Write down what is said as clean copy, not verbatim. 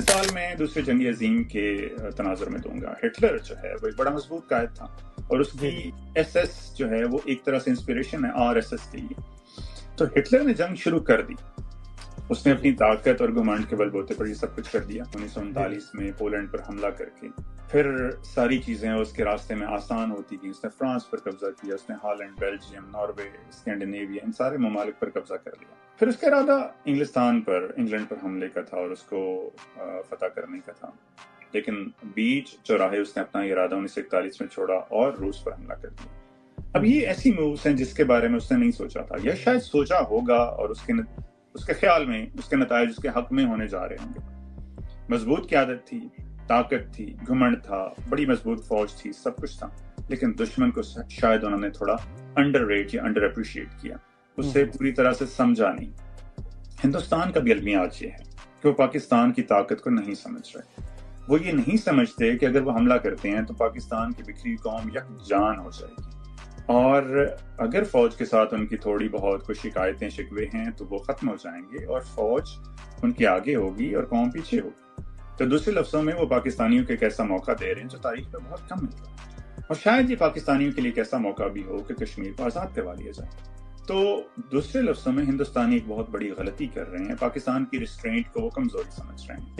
مثال میں دوسری جنگ عظیم کے تناظر میں دوں گا. ہٹلر جو ہے وہ ایک بڑا مضبوط قائد تھا اور اس کی ایس ایس جو ہے وہ ایک طرح سے انسپریشن ہے آر ایس ایس کے لیے. تو ہٹلر نے جنگ شروع کر دی, اس نے اپنی طاقت اور گھمنڈ کے بل بوتے پر یہ سب کچھ کر دیا 1939 میں پولینڈ پر حملہ کر کے. پھر ساری چیزیں اس کے راستے میں آسان ہوتی گئیں. اس نے فرانس پر قبضہ کیا, اس نے ہالینڈ, بیلجیم, ناروے, اسکینڈینیویا, ان سارے ممالک پر قبضہ کر لیا. پھر اس کا ارادہ انگلستان پر, انگلینڈ پر حملے کا تھا اور اس کو فتح کرنے کا تھا, لیکن بیچ چوراہے اس نے اپنا ارادہ 1941 میں چھوڑا اور روس پر حملہ کر دیا. اب یہ ایسی مووز ہیں جس کے بارے میں اس نے نہیں سوچا تھا, یا شاید سوچا ہوگا اور اس کے خیال میں اس کے نتائج اس کے حق میں ہونے جا رہے ہوں گے. مضبوط قیادت تھی, طاقت تھی, گھمنڈ تھا, بڑی مضبوط فوج تھی, سب کچھ تھا, لیکن دشمن کو شاید انہوں نے تھوڑا انڈر ریٹ یا انڈر اپریشیٹ کیا, اسے پوری طرح سے سمجھا نہیں. ہندوستان کا بھی المیہ آج یہ ہے کہ وہ پاکستان کی طاقت کو نہیں سمجھ رہے. وہ یہ نہیں سمجھتے کہ اگر وہ حملہ کرتے ہیں تو پاکستان کی بکھری قوم یک جان ہو جائے گی, اور اگر فوج کے ساتھ ان کی تھوڑی بہت کچھ شکایتیں شکوے ہیں تو وہ ختم ہو جائیں گے اور فوج ان کی آگے ہوگی اور قوم پیچھے ہوگی. تو دوسرے لفظوں میں وہ پاکستانیوں کو ایک ایسا موقع دے رہے ہیں جو تاریخ میں بہت کم ملتا ہے, اور شاید یہ پاکستانیوں کے لیے ایک ایسا موقع بھی ہو کہ کشمیر کو آزاد کروا لیا جائے. تو دوسرے لفظوں میں ہندوستانی ایک بہت بڑی غلطی کر رہے ہیں, پاکستان کی ریسٹرینٹ کو وہ کمزوری سمجھ رہے ہیں.